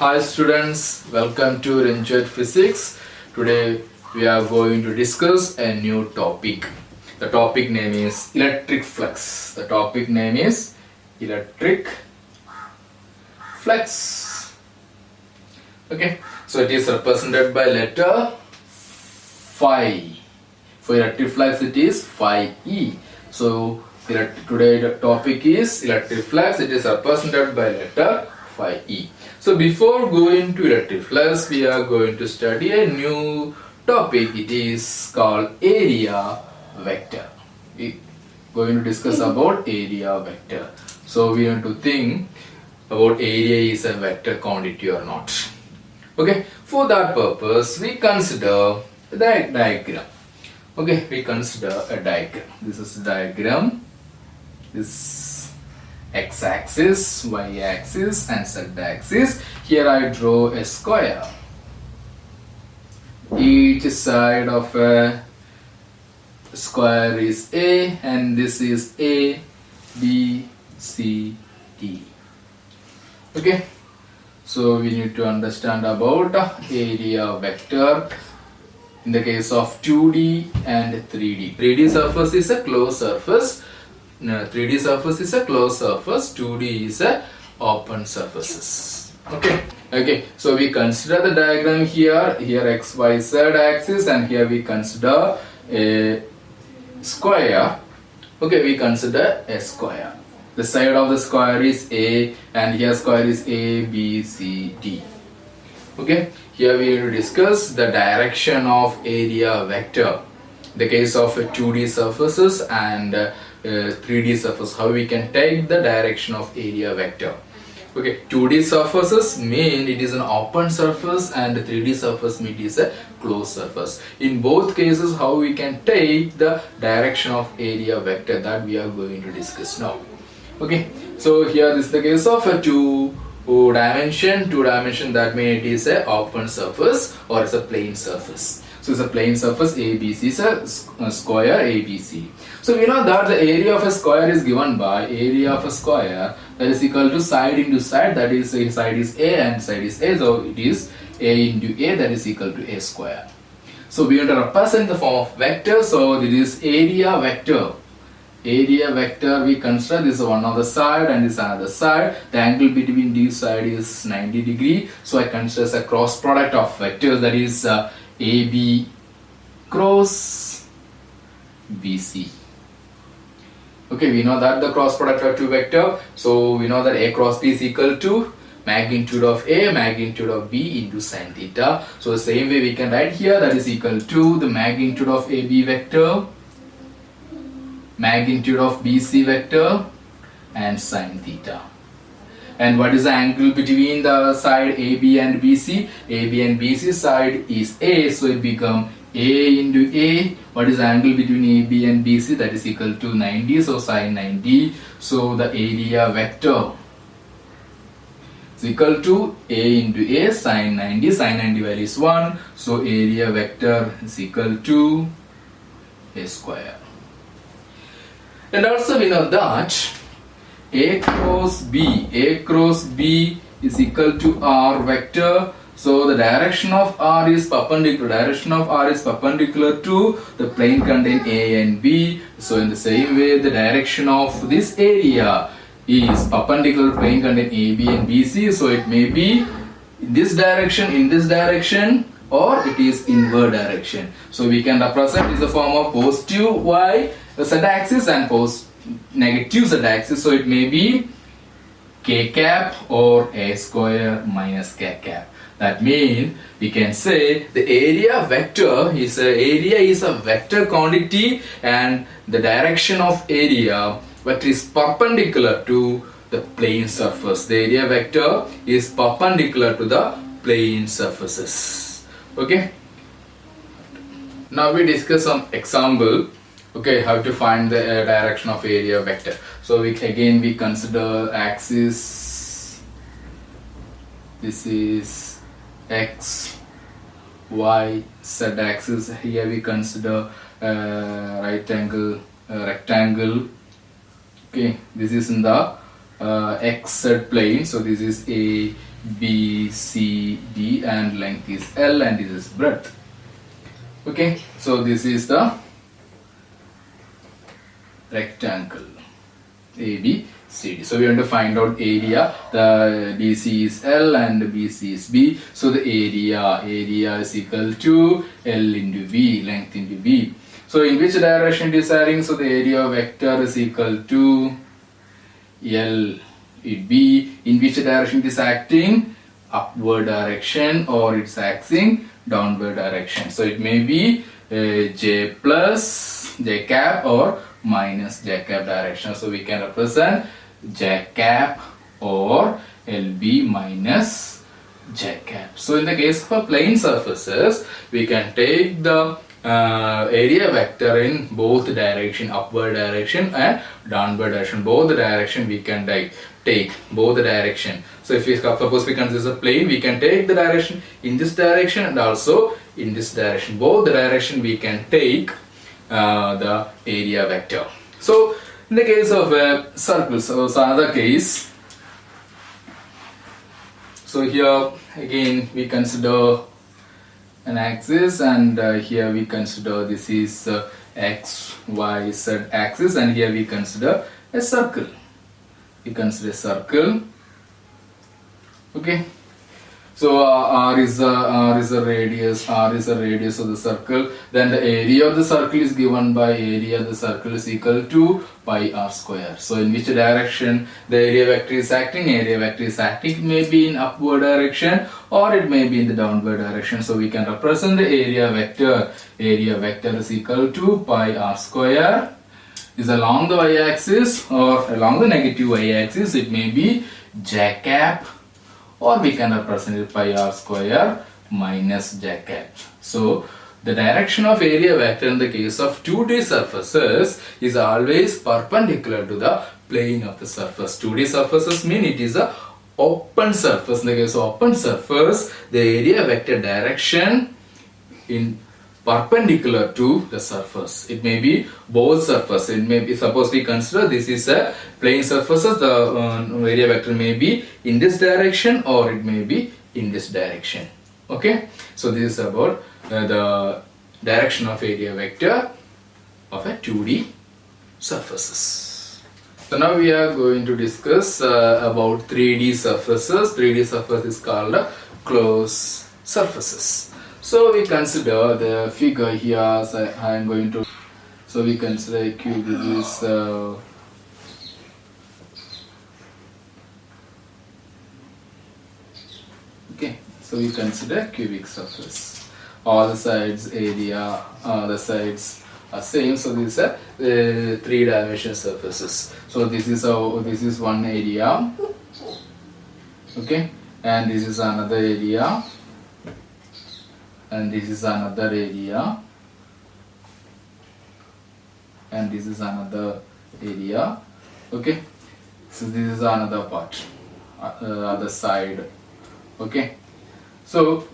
Hi students, welcome to Renju Physics. Today we are going to discuss a new topic. The topic name is electric flux. The topic name is electric flux. Okay, so it is represented by letter phi. For electric flux it is phi E. So today the topic is electric flux. It is represented by letter phi E. So before going to electric flux, we are going to study a new topic. It is called area vector. We are going to discuss about area vector. So we have to think about area is a vector quantity or not. Okay, for that purpose we consider the diagram. Okay, we consider a diagram. This is a diagram. This x-axis, y-axis and z-axis. Here I draw a square. Each side of a square is A and this is A, B, C, D. Okay, so we need to understand about area vector in the case of 2D and 3D. 3D surface is a closed surface. 3D surface is a closed surface, 2D is a open surfaces. Okay, so we consider the diagram here x, y, z axis, and here we consider a square. Okay, we consider a square. The side of the square is A and here square is A, B, C, D. Okay, here we will discuss the direction of area vector. The case of 2D surfaces and 3D surface, how we can take the direction of area vector. Okay, 2D surfaces mean it is an open surface and 3D surface mean it is a closed surface. In both cases, how we can take the direction of area vector, that we are going to discuss now. Okay, so here this is the case of a two dimension, that means it is a open surface or it's a plane surface. So it's a plane surface ABC is a square ABC. So we know that the area of a square is given by area of a square that is equal to side into side, that is side is A and side is A, so it is A into A, that is equal to A square. So we want to represent the form of vector, so this is area vector. Area vector we consider this is one on the side and this another side. The angle between these side is 90 degree. So I consider as a cross product of vectors, that is AB cross BC. Okay, we know that the cross product of two vector. So we know that A cross B is equal to magnitude of A, magnitude of B into sin theta. So the same way we can write here, that is equal to the magnitude of AB vector, magnitude of BC vector and sin theta. And what is the angle between the side AB and BC? AB and BC side is A, so it become A into A. What is the angle between AB and BC? That is equal to 90, so sin 90. So the area vector is equal to A into A sin 90. Sin 90 value is 1, so area vector is equal to A square. And also we know that A cross B is equal to R vector. So the direction of R is perpendicular. Direction of R is perpendicular to the plane contain A and B. So in the same way, the direction of this area is perpendicular to plane contain A, B and BC. So it may be in this direction, or it is inward direction. So we can represent is a form of positive Y z-axis and negative z-axis. So it may be k cap or A square minus k cap. That means we can say the area vector is a vector quantity, and the direction of area vector is perpendicular to the plane surface. The area vector is perpendicular to the plane surfaces. Okay. Now we discuss some example. Okay, how to find the direction of area vector. So we consider axis. This is x, y, z axis. Here we consider rectangle. Okay, this is in the xz plane. So this is A, B, C, D, and length is L, and this is breadth. Okay, so this is the rectangle ABCD. So we want to find out area. The BC is L and BC is B. So the area is equal to L into B, length into B. So in which direction it is acting? So the area vector is equal to L it B. In which direction it is acting? Upward direction, or it's acting downward direction. So it may be J plus J cap or minus J cap direction. So we can represent J cap or LB minus J cap. So in the case of plane surfaces, we can take the area vector in both direction, upward direction and downward direction. Both the direction we can take both the direction. So if we suppose we consider a plane, we can take the direction in this direction and also in this direction. Both the direction we can take the area vector. So in the case of circles, so another case. So here again we consider an axis, and here we consider this is X, Y, Z axis, and here we consider a circle. We consider a circle. Okay. So R is the radius of the circle. Then the area of the circle is given by area of the circle is equal to pi r square. So in which direction the area vector is acting? Area vector is acting. It may be in upward direction or it may be in the downward direction. So we can represent the area vector. Area vector is equal to pi r square. Is along the y-axis or along the negative y-axis. It may be j cap, or we can represent it pi r square minus j cap. So the direction of area vector in the case of 2D surfaces is always perpendicular to the plane of the surface. 2D surfaces mean it is a open surface. In the case of open surface, the area vector direction in perpendicular to the surface. It may be both surface. It may be, suppose we consider this is a plane surfaces, the area vector may be in this direction or it may be in this direction. Okay, so this is about the direction of area vector of a 2D surfaces. So now we are going to discuss about 3D surfaces. 3D surface is called closed surfaces. So we consider the figure here. So I am going to. So we consider a cube. This is okay. So we consider cubic surface. All the sides area, the sides are same. So these are three-dimensional surfaces. So this is one area. Okay, and this is another area. And this is another area, and this is another area. Okay, so this is another part, other side. Okay, so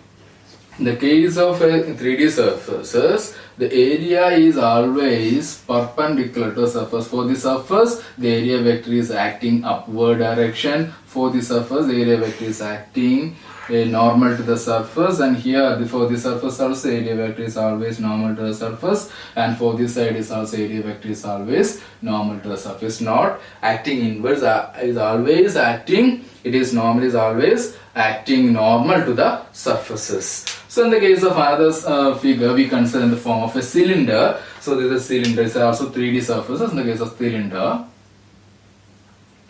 in the case of 3D surfaces, the area is always perpendicular to the surface. For the surface, the area vector is acting upward direction. For the surface, the area vector is acting normal to the surface, and here for the surface also area vector is always normal to the surface, and for this side is also area vector is always normal to the surface. Not acting inwards, is always acting. It is normally is always acting normal to the surfaces. So in the case of another figure, we consider in the form of a cylinder. So this is a cylinder. It's also 3D surfaces. In the case of cylinder,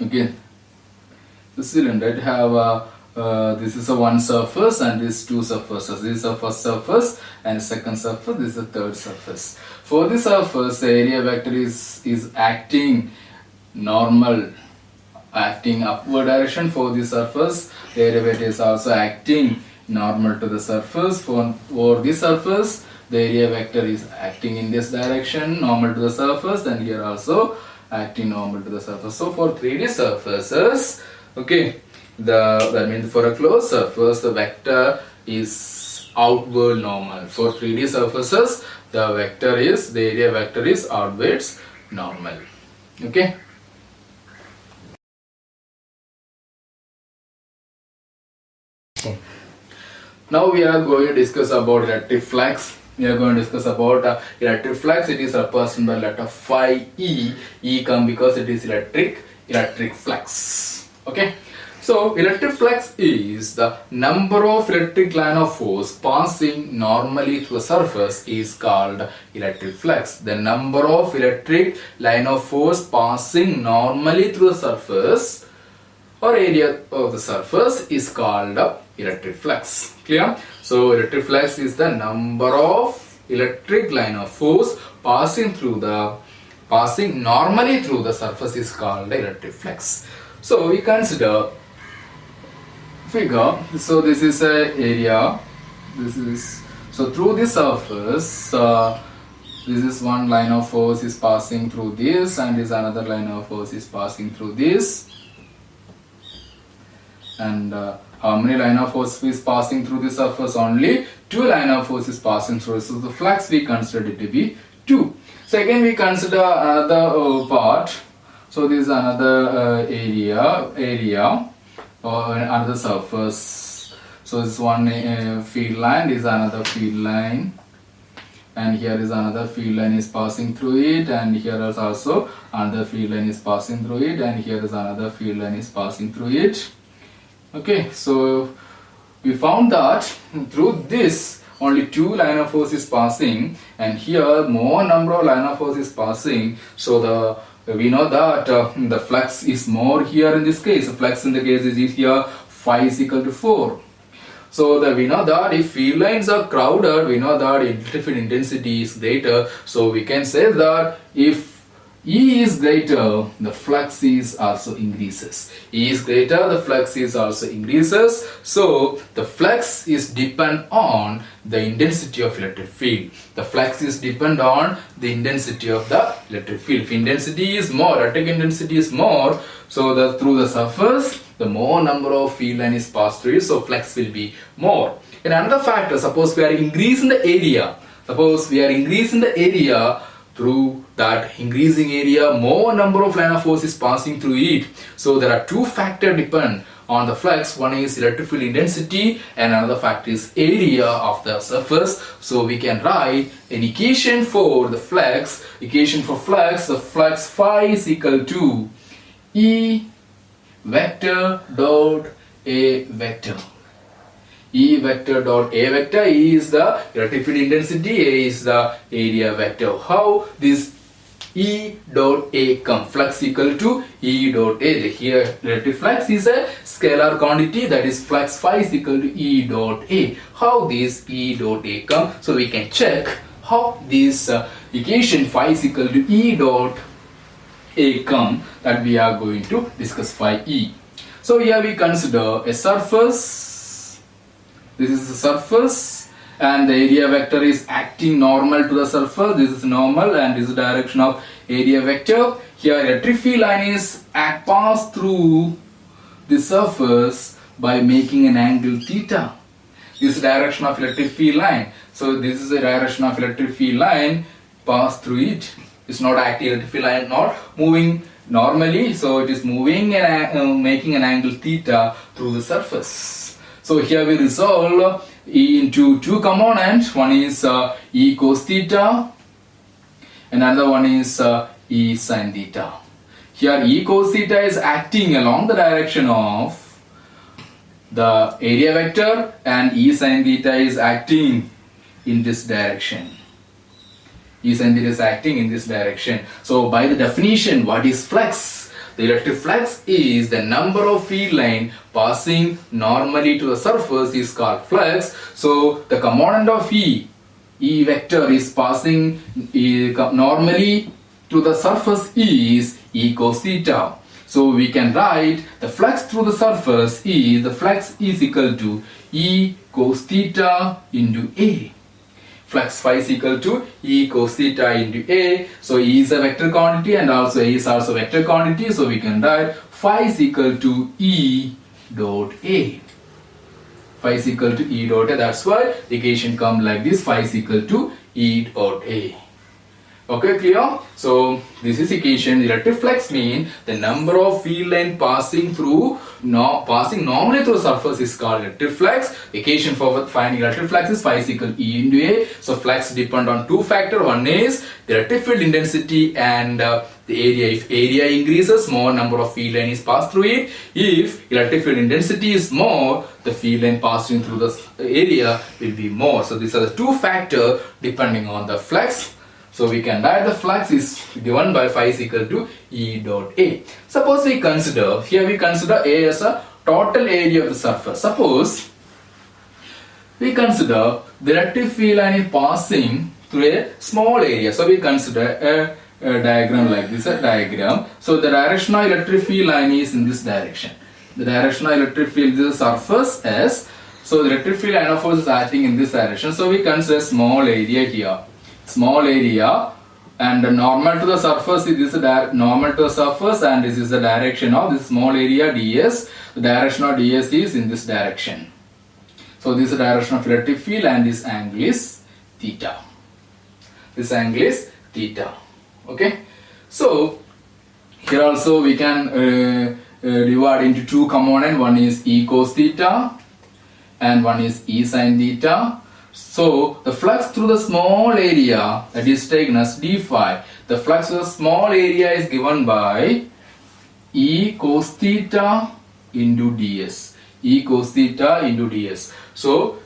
okay, the cylinder it have this is a one surface and this two surfaces. This is the first surface and second surface. This is the third surface. For the surface, the area vector is acting normal, acting upward direction. For the surface, the area vector is also acting normal to the surface. For the surface, the area vector is acting in this direction, normal to the surface, and here also acting normal to the surface. So for 3D surfaces, okay, that means for a closed surface, the vector is outward normal. For 3D surfaces, the area vector is outwards normal. Okay. Now we are going to discuss about electric flux. We are going to discuss about electric flux. It is represented by letter phi E. E come because it is electric flux. Okay. So electric flux is the number of electric line of force passing normally through the surface is called electric flux. The number of electric line of force passing normally through the surface or area of the surface is called electric flux. Clear? So electric flux is the number of electric line of force passing normally through the surface is called electric flux. So we consider figure. So this is a area. So through this surface, this is one line of force is passing through this, and this another line of force is passing through this. And how many line of force is passing through the surface? Only two line of force is passing through. So the flux we consider it to be 2. So again we consider another part. So this is another area or another surface. So this one field line, this is another field line, and here is another field line is passing through it, and here is also another field line is passing through it, and here is another field line is passing through it. Okay, so we found that through this only two line of force is passing, and here more number of line of force is passing. So we know that the flux is more here in this case. The flux in the case is here phi is equal to 4. So we know that if field lines are crowded, we know that electric intensity is greater. So we can say that if E is greater, the flux is also increases. E is greater, the flux is also increases. So the flux is depend on the intensity of electric field. The flux is depend on the intensity of the electric field. If intensity is more, electric intensity is more, so through the surface, the more number of field line is passed through it, so flux will be more. And another factor, suppose we are increasing the area. Through that increasing area, more number of line of force is passing through it. So there are two factors depend on the flux. One is electric field intensity, and another factor is area of the surface. So we can write an equation for the flux. Equation for flux, the flux phi is equal to E vector dot A vector. E vector dot A vector is the electric field intensity, A is the area vector. How this E dot A come? Flux equal to E dot A. Here electric flux is a scalar quantity, that is flux phi is equal to E dot A. How this E dot A come? So we can check how this equation phi is equal to E dot A come, that we are going to discuss phi E. So here we consider a surface. This is the surface, and the area vector is acting normal to the surface. This is normal, and this is the direction of area vector. Here electric field line is passed through the surface by making an angle theta. This is the direction of electric field line. So this is the direction of electric field line passed through it. It's not acting, electric field line not moving normally, so it is moving and making an angle theta through the surface. So here we resolve E into two components. One is E cos theta, and another one is E sin theta. Here E cos theta is acting along the direction of the area vector, and E sin theta is acting in this direction. E sin theta is acting in this direction. So by the definition, what is flux? The electric flux is the number of field line passing normally to the surface is called flux. So the component of E vector is passing normally to the surface is E cos theta. So we can write the flux through the surface is, the flux is equal to E cos theta into A. Flux phi is equal to E cos theta into A. So E is a vector quantity, and also A is also vector quantity. So we can write phi is equal to E dot A. Phi is equal to E dot A. That's why the equation comes like this. Phi is equal to E dot A. Okay, clear? So this is equation. Electric flux mean the number of field line passing normally through surface is called electric flux. Equation for finding electric flux is phi is equal to E into A. So flux depend on two factors. One is the electric field intensity and the area. If area increases, more number of field line is passed through it. If electric field intensity is more, the field line passing through the area will be more. So these are the two factors depending on the flux. So we can write the flux is given by phi is equal to E dot A. Suppose we consider, here we consider A as a total area of the surface. Suppose we consider the electric field line is passing through a small area. So we consider a diagram like this, a diagram. So the direction of electric field line is in this direction. The direction of electric field, this is surface S. So the electric field line of force is acting in this direction. So we consider small area here. Small area, and normal to the surface, this is normal to the surface, and this is the direction of this small area ds. The direction of ds is in this direction. So this is the direction of electric field, and this angle is theta. This angle is theta. Okay. So here also we can divide into two components. One is E cos theta and one is E sin theta. So the flux through the small area, that is taken as d phi. The flux through the small area is given by E cos theta into ds. E cos theta into ds. So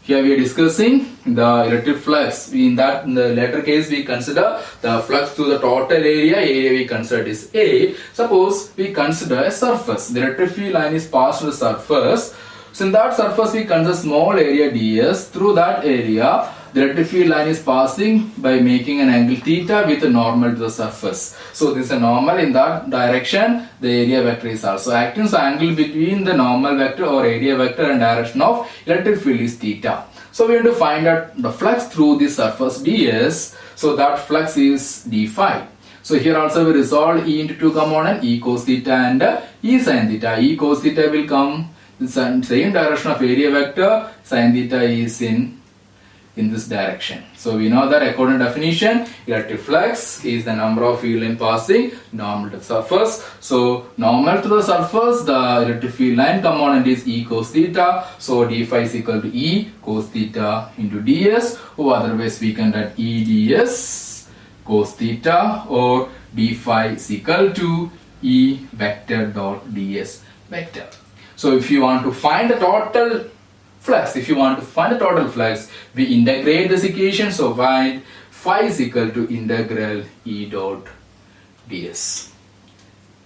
here we are discussing the electric flux. In the latter case we consider the flux through the total area. Area we consider is A. Suppose we consider a surface. The electric field line is passed to the surface. So in that surface we consider small area ds. Through that area the electric field line is passing by making an angle theta with a normal to the surface. So this is a normal. In that direction the area vector is also acting. So angle between the normal vector or area vector and direction of electric field is theta. So we have to find out the flux through this surface ds. So that flux is d phi. So here also we resolve E into two components, E cos theta and E sin theta. E cos theta will come the same direction of area vector, sin theta is in this direction. So we know that according to definition, electric flux is the number of field line passing normal to the surface. So normal to the surface, the electric field line component is E cos theta. So d phi is equal to E cos theta into ds, or otherwise we can write E ds cos theta, or d phi is equal to E vector dot ds vector. So if you want to find the total flux, we integrate this equation. So find phi is equal to integral E dot ds.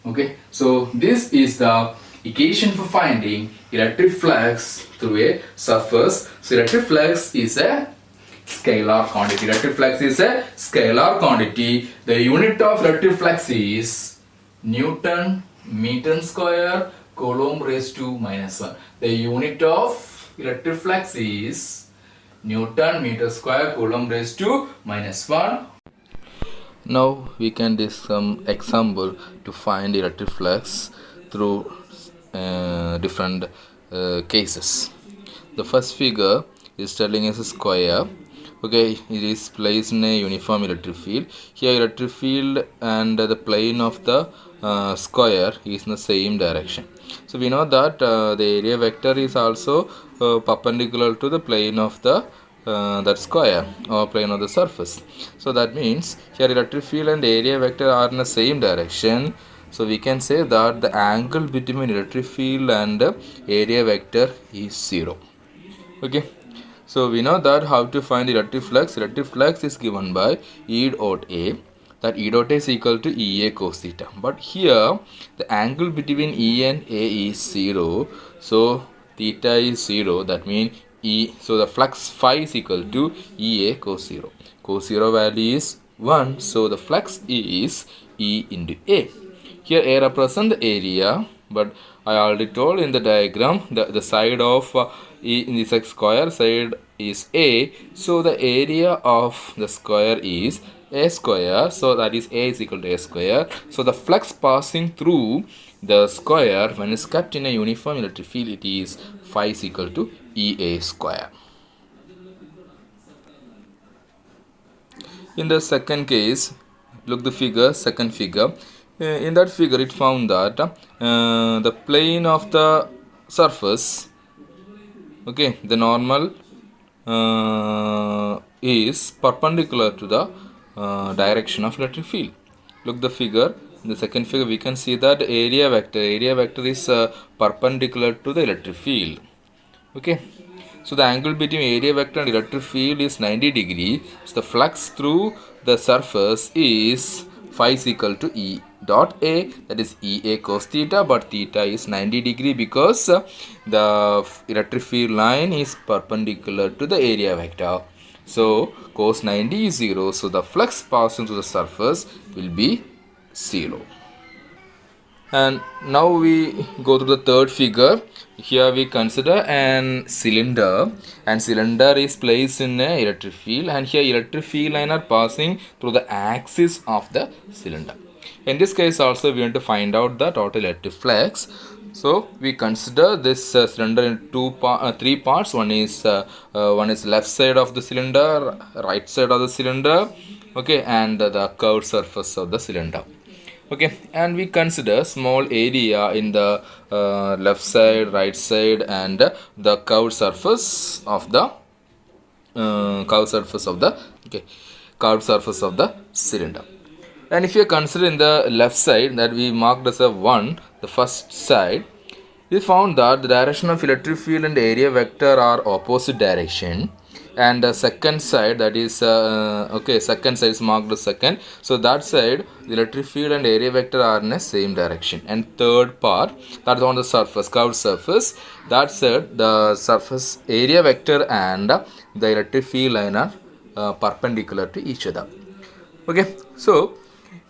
Okay, so this is the equation for finding electric flux through a surface. So electric flux is a scalar quantity. Electric flux is a scalar quantity. The unit of electric flux is Newton meter square Coulomb raised to minus 1. The unit of electric flux is Newton meter square Coulomb raised to minus 1. Now we can do some example to find electric flux through different cases. The first figure is telling us a square. Okay, it is placed in a uniform electric field. Here electric field and the plane of the square is in the same direction. So we know that the area vector is also perpendicular to the plane of the that square or plane of the surface. So that means here electric field and area vector are in the same direction. So we can say that the angle between electric field and area vector is 0. Okay. So we know that how to find electric flux. Electric flux is given by E dot A. That E dot A is equal to EA cos theta. But here the angle between E and A is 0. So theta is 0. That means E. So the flux phi is equal to EA cos 0. Cos 0 value is 1. So the flux is E into A. Here A represents the area. But I already told in the diagram the side of E in this square side is A. So the area of the square is A square. So that is A is equal to A square. So the flux passing through the square when it's kept in a uniform electric field, it is phi is equal to EA square. In the second case, look the figure, second figure. In that figure, it found that the plane of the surface, okay, the normal is perpendicular to the direction of electric field. Look the figure. In the second figure, we can see that area vector is perpendicular to the electric field. Okay, so the angle between area vector and electric field is 90 degree. So the flux through the surface is phi is equal to E dot A, that is EA cos theta, but theta is 90 degree because the electric field line is perpendicular to the area vector. So cos 90 is 0, so the flux passing through the surface will be 0. And now we go to the third figure. Here we consider an cylinder, and cylinder is placed in a electric field, and here electric field line are passing through the axis of the cylinder. In this case also we want to find out the total electric flux. So we consider this cylinder in three parts. One is left side of the cylinder, right side of the cylinder, okay, and the curved surface of the cylinder. Okay, and we consider small area in the left side, right side, and the curved surface of the okay, curved surface of the cylinder. And if you consider in the left side, that we marked as a 1, the first side, we found that the direction of electric field and area vector are opposite direction, and the second side, that is okay, second side is marked as second, so that side the electric field and area vector are in the same direction. And third part, that is on the surface, curved surface, that side the surface area vector and the electric field line are perpendicular to each other. Okay, so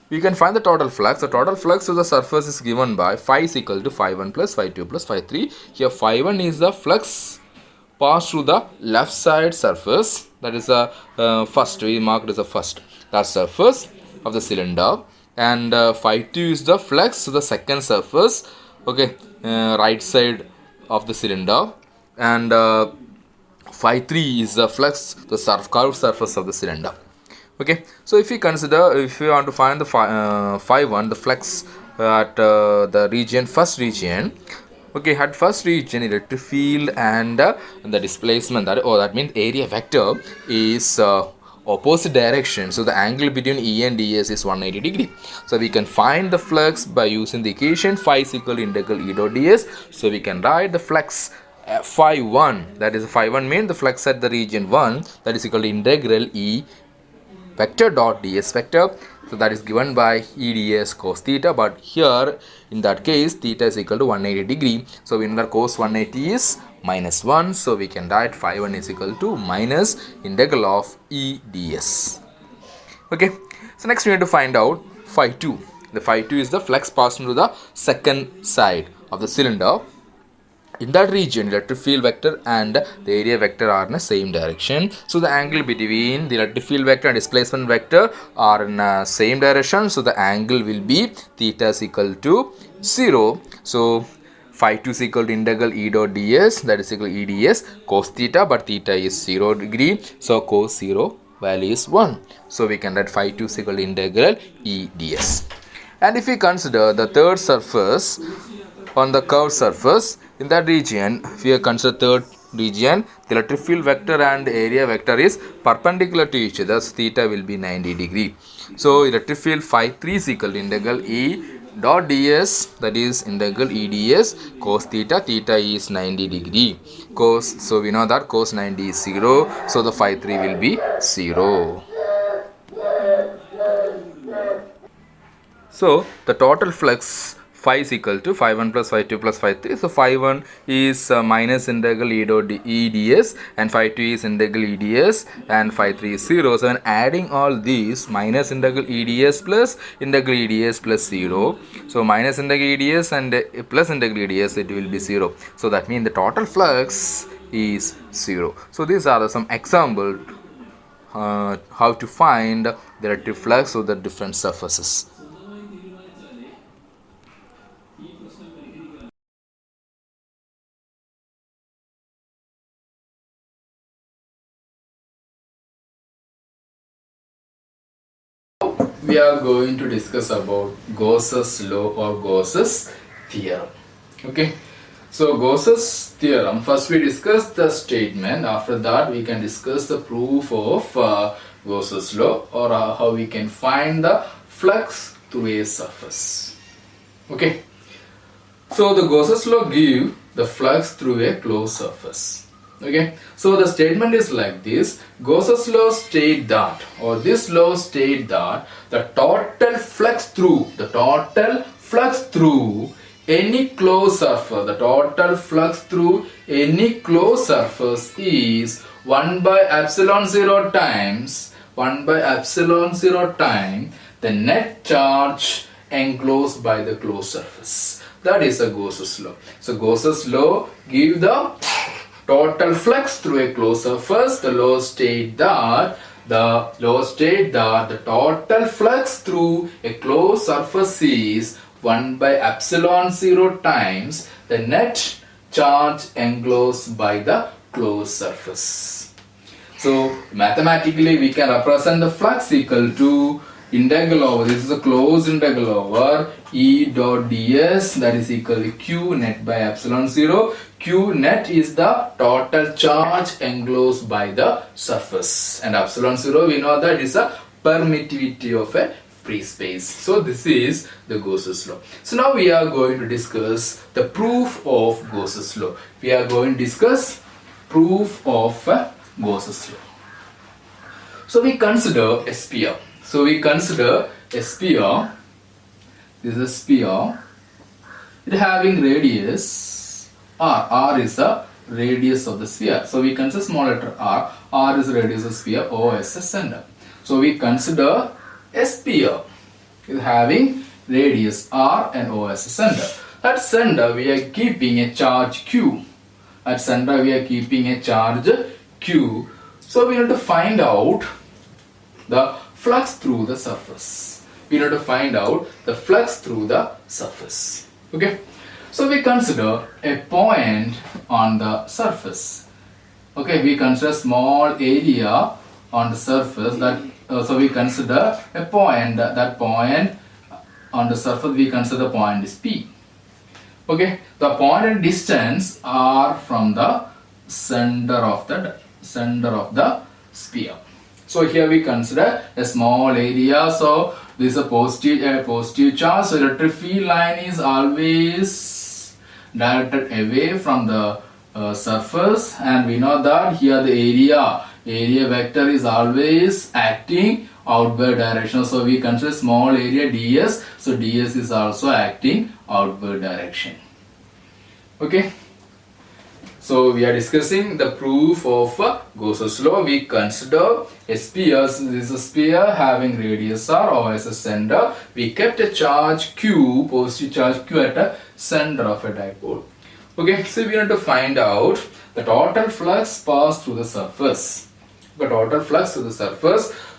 we can find the total flux. The total flux to the surface is given by phi is equal to phi 1 plus phi 2 plus phi 3. Here phi 1 is the flux passed through the left side surface, that is the first, we marked as the first, that surface of the cylinder, and phi 2 is the flux to the second surface, okay, right side of the cylinder, and phi 3 is the flux the curved surface of the cylinder. Okay, so if we consider, if we want to find the phi 1, the flux at the region, first region, okay, at first region electric field and the displacement, that means area vector is opposite direction, so the angle between E and DS is 180 degree. So we can find the flux by using the equation phi is equal to integral E dot ds. So we can write the flux phi 1, that is phi 1 means the flux at the region 1, that is equal to integral E vector dot ds vector. So that is given by EDS cos theta, but here in that case theta is equal to 180 degree. So we know that cos 180 is minus 1. So we can write phi 1 is equal to minus integral of EDS. Okay, so next we need to find out phi 2. The phi 2 is the flux passing to the second side of the cylinder. In that region, electric field vector and the area vector are in the same direction. So the angle between the electric field vector and displacement vector are in the same direction. So the angle will be theta is equal to 0. So phi 2 is equal to integral E dot ds, that is equal to EDS cos theta, but theta is 0 degree. So cos 0 value is 1. So we can write phi 2 is equal to integral EDS. And if we consider the third surface on the curved surface, in that region, if we consider third region, the electric field vector and area vector is perpendicular to each other, so theta will be 90 degree. So electric field phi 3 is equal to integral E dot ds, that is integral EDS cos theta, theta is 90 degree. Cos, so we know that cos 90 is 0, so the phi 3 will be 0. So the total flux phi is equal to phi 1 plus phi 2 plus phi 3. So phi 1 is minus integral E dot EDS, and phi 2 is integral EDS, and phi 3 is 0. So when adding all these, minus integral EDS plus integral EDS plus 0. So minus integral EDS and plus integral EDS, it will be 0. So that means the total flux is 0. So these are some example how to find the electric flux of the different surfaces. we are going to discuss about Gauss's law or Gauss's theorem. Okay, so Gauss's theorem, first we discuss the statement, after that we can discuss the proof of Gauss's law, or how we can find the flux through a surface. Okay, so the Gauss's law give the flux through a closed surface. Okay, so the statement is like this: Gauss's law state that, or this law state that the total flux through any closed surface, is 1 by epsilon 0 times the net charge enclosed by the closed surface. That is a Gauss's law. So Gauss's law give the total flux through a closed surface. The law state that the total flux through a closed surface is 1 by epsilon 0 times the net charge enclosed by the closed surface. So mathematically we can represent the flux equal to integral over, this is a closed integral over E dot ds, that is equal to Q net by epsilon 0. Q net is the total charge enclosed by the surface, and epsilon 0 we know that is a permittivity of a free space. So this is the Gauss's law. So now we are going to discuss the proof of Gauss's law. We are going to discuss proof of Gauss's law. So we consider a sphere. This is a sphere, it having radius r. R is the radius of the sphere. So we consider small letter r. R is the radius of the sphere. O is the center. So we consider a sphere is having radius r and O as the center. At center we are keeping a charge q. So we need to find out the flux through the surface. Okay, so we consider a point on the surface. Okay, we consider small area on the surface. So we consider a point. That point on the surface, we consider the point is P. Okay, the point and distance are from the center of the sphere. So here we consider a small area. So this is a positive charge. So electric field line is always directed away from the surface, and we know that here the area vector is always acting outward direction. So we consider small area ds. So ds is also acting outward direction. Okay. So we are discussing the proof of Gauss's law. We consider a sphere. This is a sphere having radius r, or as a center. We kept a charge q, positive charge q at the center of a dipole. Okay, so we need to find out the total flux passed through the surface.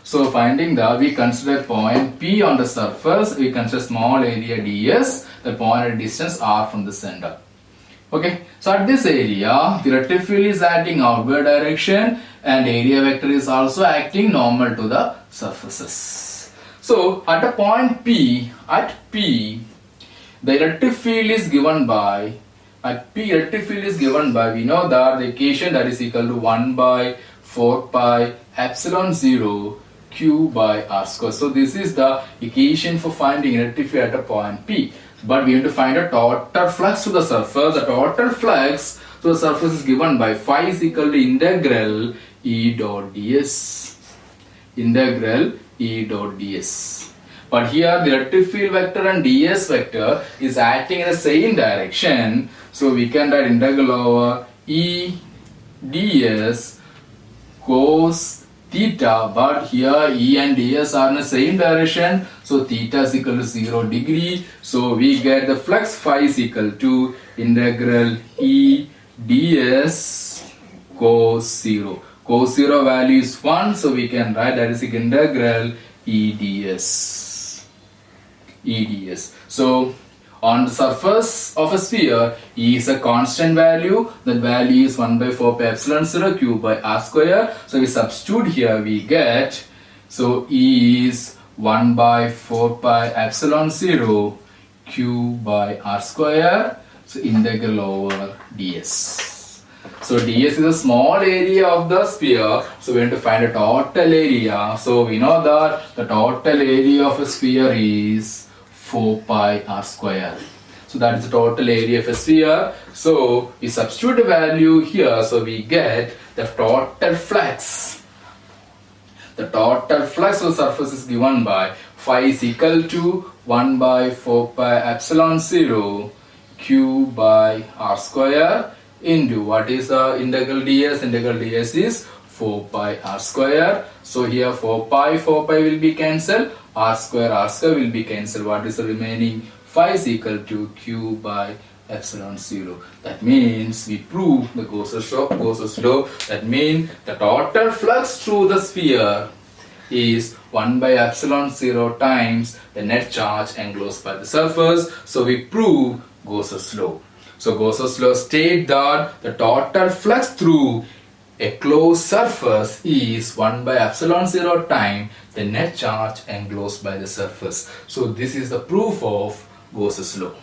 So finding that, we consider point P on the surface. We consider small area ds. The point at distance r from the center. Okay, so at this area, the electric field is acting outward direction, and area vector is also acting normal to the surfaces. So at a point P, the electric field is given by, we know that the equation that is equal to 1 by 4 pi epsilon 0 q by r square. So this is the equation for finding electric field at a point P. But we have to find a total flux to the surface. The total flux to the surface is given by phi is equal to integral E dot ds. But here the electric field vector and ds vector is acting in the same direction. So we can write integral over E ds cos theta, but here E and ds are in the same direction, so theta is equal to 0 degree. So we get the flux phi is equal to integral E ds cos 0. Cos 0 value is 1, so we can write that is integral E ds. So on the surface of a sphere, E is a constant value. That value is 1 by 4 pi epsilon 0 q by r square. So we substitute here, we get, so E is 1 by 4 pi epsilon 0 q by r square. So integral over ds. So ds is a small area of the sphere. So we have to find a total area. So we know that the total area of a sphere is 4 pi r square. So that is the total area of a sphere. So we substitute the value here. So we get the total flux. The total flux of the surface is given by phi is equal to 1 by 4 pi epsilon 0 q by r square into what is the integral ds? Integral ds is 4 pi r square. So here 4 pi will be cancelled, r square will be cancelled. What is the remaining? Phi is equal to q by epsilon 0. That means we prove the Gauss's law. That means the total flux through the sphere is 1 by epsilon 0 times the net charge enclosed by the surface. So we prove Gauss's law. So Gauss's law states that the total flux through a closed surface is 1 by epsilon 0 times the net charge enclosed by the surface. So this is the proof of Gauss's law.